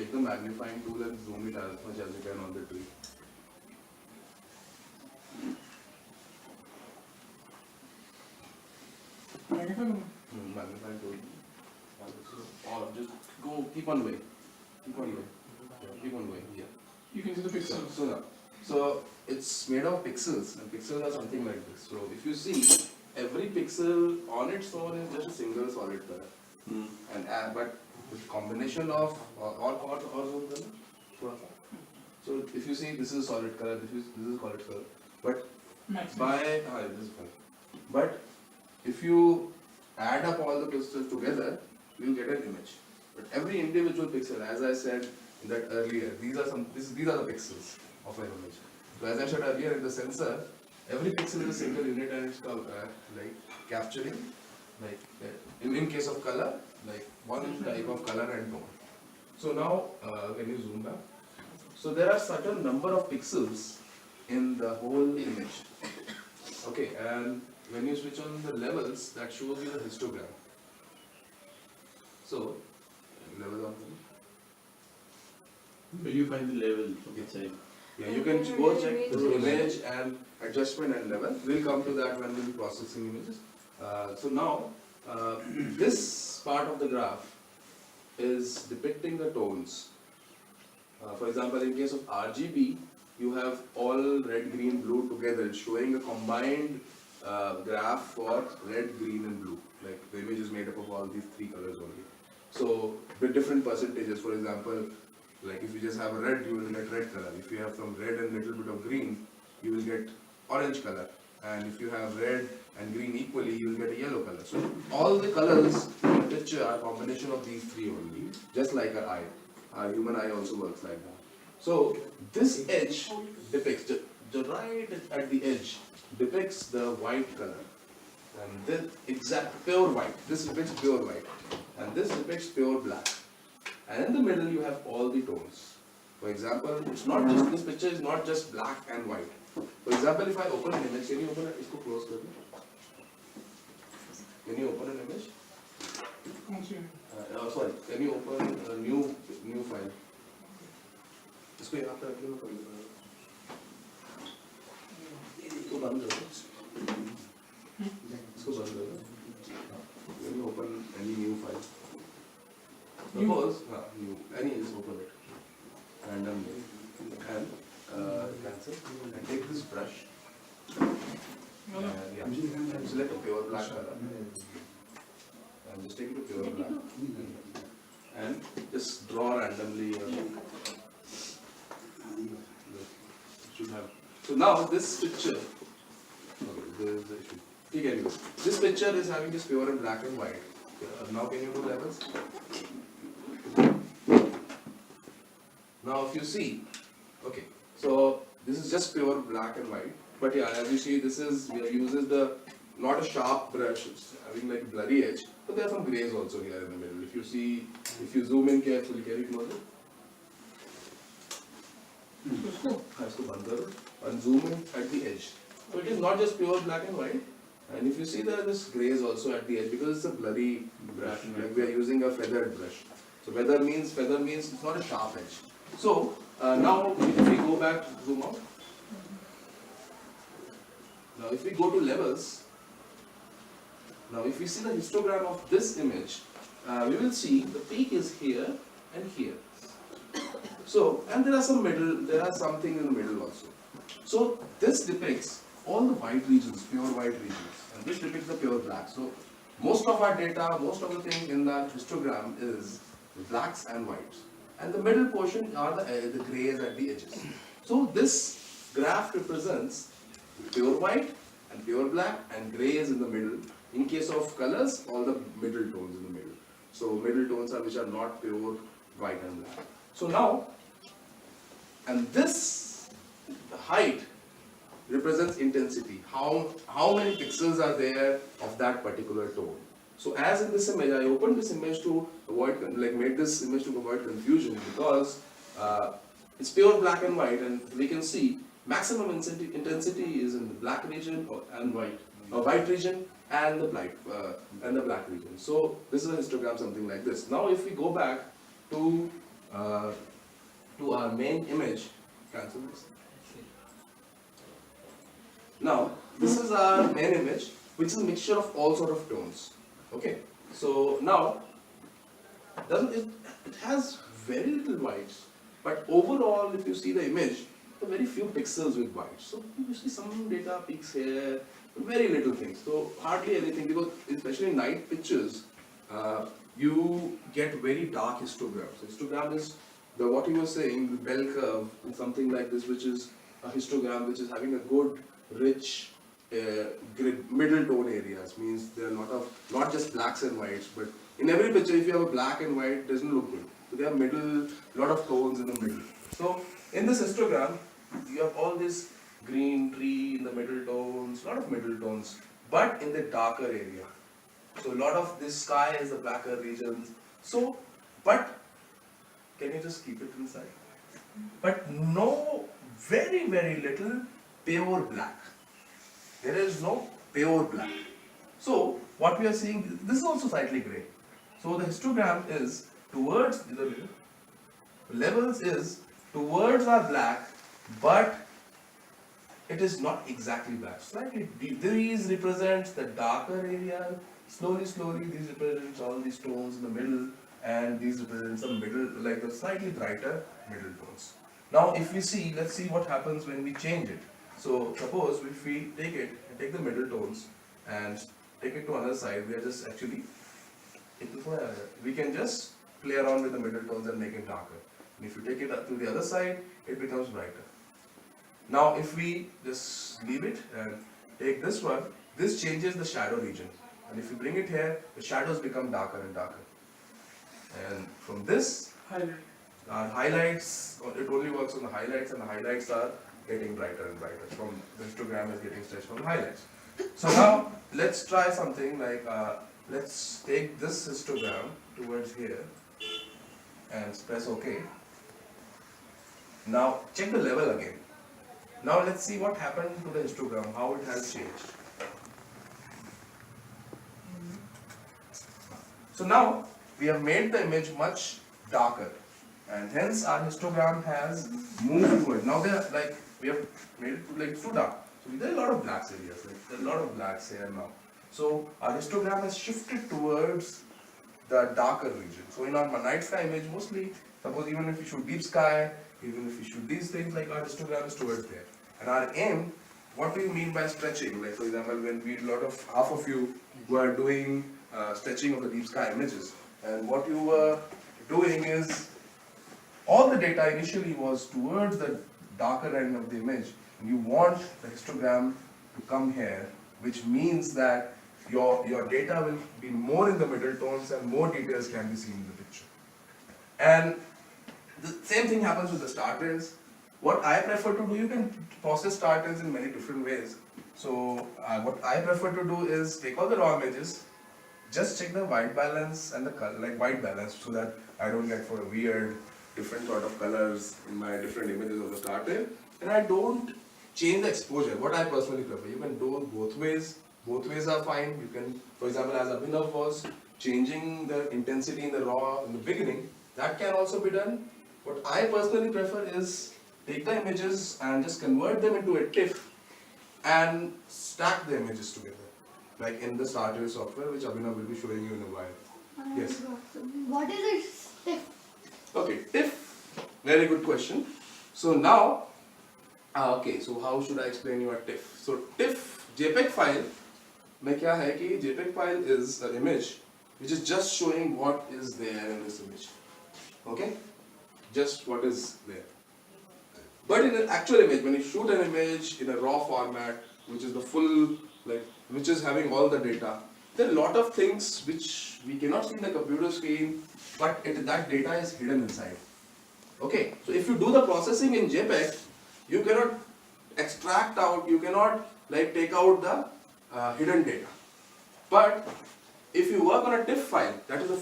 take the magnifying tool and zoom it as much as you can on the tree. Magnifying tool. Or just go, keep on going. Keep on going. Keep on going. Yeah. You can see the pixels. So it's made of pixels, and pixels are something like this. So if you see, every pixel on its own is just a single solid color. And but with combination of or zone color. थोड़ा सा. So if you see, this is solid color, this is solid color. But this is fine. But if you add up all the pixels together, you will get an image. But every individual pixel, as I said in that earlier, these are the pixels of an image. So as I said earlier, in the sensor, every pixel is a single unit, and it's like capturing, like in case of color, like one type of color and tone. So now, can you zoom back? So there are certain number of pixels in the whole image. Okay, and when you switch on the levels, that shows you the histogram. So, level on. Where you find the level from inside? Yeah, you can go check the image and adjustment and level. We'll come to that when we'll be processing images. So now, this part of the graph is depicting the tones. For example, in case of RGB, you have all red, green, blue together. It's showing a combined graph for red, green, and blue. Like the image is made up of all these three colors only. So with different percentages, for example, like if you just have a red, you will get red color. If you have some red and little bit of green, you will get orange color. And if you have red and green equally, you will get a yellow color. So all the colors in the picture are a combination of these three only, just like our eye. Our human eye also works like that. So this edge depicts, the right at the edge depicts the white color. And this exact pure white, this depicts pure white. And this depicts pure black. And in the middle you have all the tones. For example, it's not just, this picture is not just black and white. For example, if I open an image, can you open it? Isko close kar do. Can you open an image? Sorry, can you open a new file? इसको यहाँ पे रखिए मैं कर लूँगा. इसको बंद करो. इसको बंद करो. Can you open any new file? Suppose, new, any, just open it. Randomly. And cancel. And take this brush. And yeah, select a pure black color. And just take it to pure black. And just draw randomly. Should have. So now this picture. Okay, there is the issue. Okay, this picture is having this pure and black and white. Now can you do levels? Now if you see, okay, so this is just pure black and white. But yeah, as you see, this is uses the not a sharp brush, it's having like blurry edge. But there are some grays also here in the middle. If you see, if you zoom in carefully, can you close it? इसको बंद करो and zoom in at the edge. So it is not just pure black and white. And if you see, there are this grays also at the edge because it's a blurry brush. Like we are using a feathered brush. So feather means it's not a sharp edge. So now if we go back, zoom out. Now if we go to levels, now if we see the histogram of this image, we will see the peak is here and here. So, and there are something in the middle also. So this depicts all the white regions, pure white regions, and this depicts the pure black. So most of our data, most of the thing in that histogram is blacks and whites. And the middle portion are the grays at the edges. So this graph represents pure white and pure black and grays in the middle. In case of colors, all the middle tones in the middle. So middle tones are which are not pure white and black. So now, and this height represents intensity. How many pixels are there of that particular tone? So as in this image, I opened this image to avoid, made this image to avoid confusion because it's pure black and white, and we can see maximum intensity is in the black region and white region and the black region. So this is a histogram something like this. Now if we go back to to our main image. Cancel this. Now, this is our main image, which is a mixture of all sort of tones. Okay, so now it has very little whites, but overall, if you see the image, there are very few pixels with whites. So you see some data peaks here, very little things. So hardly anything, because especially in night pictures, you get very dark histograms. Histogram is what you were saying, the bell curve, is something like this, which is a histogram which is having a good, rich middle tone areas. Means there are not just blacks and whites, but in every picture, if you have a black and white, it doesn't look good. So there are lot of tones in the middle. So in this histogram, you have all this green tree in the middle tones, lot of middle tones, but in the darker area. So a lot of this sky is the blacker regions. So, but can you just keep it inside? But no, very little pure black. There is no pure black. So what we are seeing, this is also slightly grey. So the histogram is towards the levels is towards our black, but it is not exactly black. Slightly these represents the darker area. Slowly, these represents all these tones in the middle, and these represent some middle, like the slightly brighter middle tones. Now, if we see, let's see what happens when we change it. So, suppose if we take the middle tones and take it to another side, we are just actually, we can just play around with the middle tones and make it darker. And if you take it to the other side, it becomes brighter. Now, if we just leave it and take this one, this changes the shadow region. And if you bring it here, the shadows become darker and darker. And from this, our highlights, it only works on the highlights, and the highlights are getting brighter and brighter. From the histogram is getting stretched from the highlights. So now, let's try something like, let's take this histogram towards here and press OK. Now, check the level again. Now, let's see what happened to the histogram, how it has changed. So now, we have made the image much darker, and hence our histogram has moved towards. Now we have made it like too dark. So there are a lot of blacks areas, there are a lot of blacks here now. So our histogram has shifted towards the darker region. So in our night sky image, mostly, suppose even if we shoot deep sky, even if we shoot these things, like our histogram is towards there. And our aim, what do you mean by stretching? Like for example, when we half of you were doing stretching of the deep sky images, and what you were doing is, all the data initially was towards the darker end of the image, and you want the histogram to come here, which means that your data will be more in the middle tones and more details can be seen in the picture. And the same thing happens with the star trails. What I prefer to do, you can process star trails in many different ways. So what I prefer to do is take all the raw images, just check the white balance and the color, like white balance, so that I don't get for a weird, different sort of colors in my different images of the star trail. And I don't change the exposure, what I personally prefer. You can do both ways. Both ways are fine. You can, for example, as Abhinav was changing the intensity in the raw in the beginning, that can also be done. What I personally prefer is take the images and just convert them into a TIFF and stack the images together, like in the StarTrail software, which Abhinav will be showing you in a while. Yes. What is a TIFF? Okay, TIFF. Very good question. So now, okay. So how should I explain you a TIFF? So TIFF JPEG file. में क्या है कि JPEG file is an image which is just showing what is there in this image. Okay, just what is there. But in an actual image, when you shoot an image in a raw format, which is the full, which is having all the data, there are a lot of things which we cannot see in the computer screen, but that data is hidden inside. Okay, so if you do the processing in JPEG, you cannot extract out, you cannot take out the hidden data. But if you work on a TIFF file, that is a